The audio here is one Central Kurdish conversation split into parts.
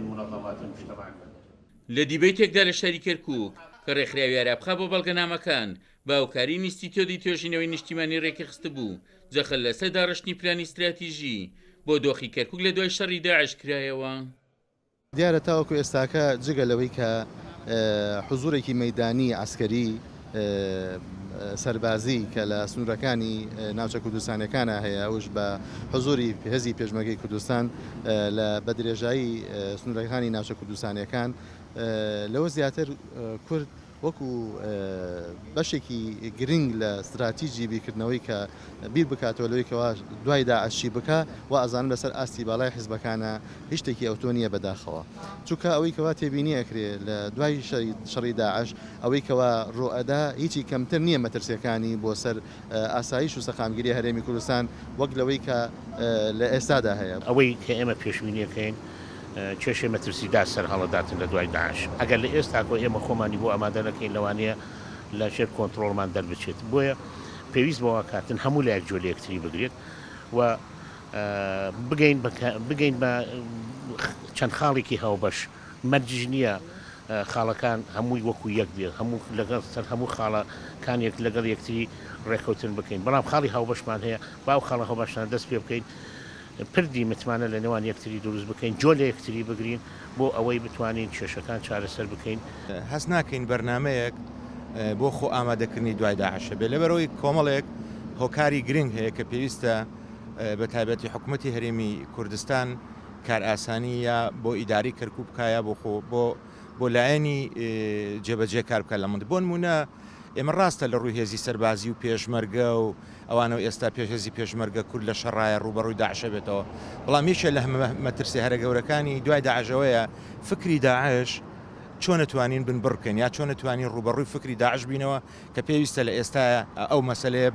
المنظمات المجتمع لە دیبێتێکدا لە شاری کەرکووک کە ڕێکخراوی ئارابخا بۆ بەڵگەنامەکان باوکاری نیستیتۆدی توێژینەوەی نیشتیمانی ڕێکخست بوو جەخەل لەسەر داڕشتنی پلانی استراتیژی بۆ دۆخی کەرکووک لە دوای شەڕی داعش کرایەوە. دیارە تاوەکو ئێستاکە جگە لەوەی کە حوزورێکی مەیدانی عسکەری سەربازی کە لە سنوورەکانی ناوچە کوردستانەکانە هەیە ئەوش بە حوزوری هێزی پێشمەرگەی کوردستان لە بەدرێژایی سنوورەکانی ناوچە کوردستانیەکان لەوە زیاتر کورد وەکو بەشێکی گرنگ لە استراتیژی بیرکردنەوەی کە بیر بکاتەوە لەوەی کەوا دوای داعشی بکە و ئازانم لەسەر ئاستی باڵای حیزبەکانە هیچ شتێکی ئەوتۆنیە بەداخەوە چونکە ئەوەی کەوا تێبینی ئەکرێ لە دوای شەڕی داعش ئەوەی کەوا ڕۆئەدا هیچی کەمتر نییە مەترسیەکانی بۆ سەر ئاسایش و سەخامگیری هەرێمی کوردستان وەک لەوەی کە لە ئێستادا هەیە ئەوەی کە ئێمە پێشبینیەکەین کێشێ مەترسیدا سەر هەڵەداتن لە دوای داعش ئەگەر لە ئێستاکۆ ئێمە خۆمانی بۆ ئامادە نەکەین لەوانەیە لە ژێر کۆنتترۆڵمان دەربچێت بۆیە پێویست بەوە کاتن هەموو لە یەک جۆ لە یەکتری بگرێت و بگەین بە چەند خاڵێکی هاوبەش مەرجژ نییە خاڵەکان هەمووی وەکو یەک بێت هەموو لەگەڵ سەر هەموو خاڵەکانێک لەگەڵ یەکتری ڕێکەوتن بکەین بەڵام خاڵی هاوبەشمان هەیە باو خاڵە هاوبەشان دەست پێ بکەین پردی متمانە لە نێوان یەکتری دروست بکەین جۆ لە یەکتری بگرین بۆ ئەوەی بتوانین کێشەکان چارەسەر بکەین هەست ناکەین بەرنمەیەک بۆ خۆ ئامادەکردنی دوای داعشە بێ لەبەرەوەی کۆمەڵێک هۆکاری گرنگ هەیە کە پێویستە بە تایبەتی حکوومەتی هەرێمی کوردستان کار ئاسانی یا بۆ ئیداری کەرکووک بکایە بۆ لایەنی جێبەجێ کار بکات لە بۆ نمونە ئێمە ڕاستە لە ڕووی هێزی سەربازی و پێشمەرگە و ئەوانەوە ئێستا پێشهێزی پێشمەرگە کورد لە شەڕایە ڕوبەڕووی داعشە بێتەوە بەڵام یەکێک لە مەترسیە هەرە گەورەکانی دوای داعشەوەیە فکری داعش چۆن نتوانین بنبڕکەین یا چۆن نتوانین ڕوبەڕووی فکری داعش بینەوە کە پێویستە لە ئێستا ئەو مەسەلەیە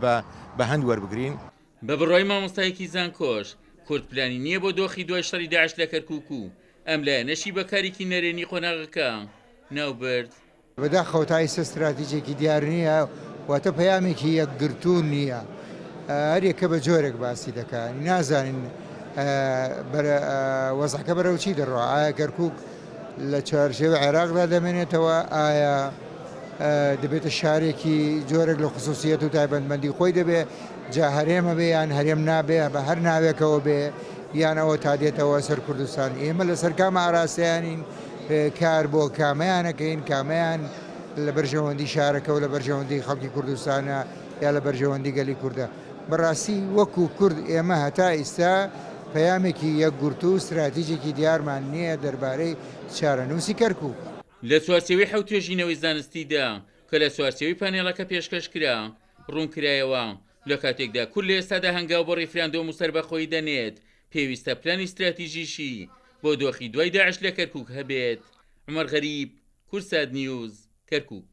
بە هەند وەربگرین. بە بڕای مامۆستایەکی زانکۆش کورد پلانی نییە بۆ دۆخی دوای شەڕی داعش لە کەرکووک و ئەم لایەنەشی بەکارێکی نەرێنی قۆناغەکە ناوبرد بەداخەوە تا ئێستا استراتیجێکی دیار نییە واتە پەیامێکی یەکگرتوون نییە هەرێکە بە جۆرێک باسی دەکات نازانین وەزعەکە بەرەو چی دەڕۆ ئایا کەرکووک لە چارچێوە عێراقدا دەمێنێتەوە ئایا دەبێتە شارێکی جۆرێک لە خصوصیەت و تایبەتمەندی خۆی دەبێت جا هەرێمە بێ یان هەرێم نابێ بە هەر ناوێکەوە بێ یانەوە تا دێتەوە سەر کوردستان ئێمە لەسەر کامە ئاراستیانین کار بۆ کامەیانەکەین کامەیان لە بەرژەوەندی شارەکە و لە بەرژەوەندی خەڵکی کوردستانە یا لە بەرژەوەندی گەلی کووردە بەڕاستی وەکو کورد ئێمە هەتا ئێستا پەیامێکی یەکگرتو و استراتیجێکی دیارمان نییە دەربارەی چارەنووسی کەرکووک لە چوارچێوەی حەوت توێژینەوەی زانستیدا کە لە چوارچێوەی پانێڵەکە پێشکەش کرا ڕوونکرایەوە لە کاتێکدا کورد لە ئێستادا هەنگاو بۆ ڕیفراندۆم و سەربەخۆیی دەنێت پێویستە پلانی استراتیژیشی بۆ دۆخی دوای داعش لە کەرکووک هەبێت. عومەر غەریب، کورسات نیوز، کەرکووک.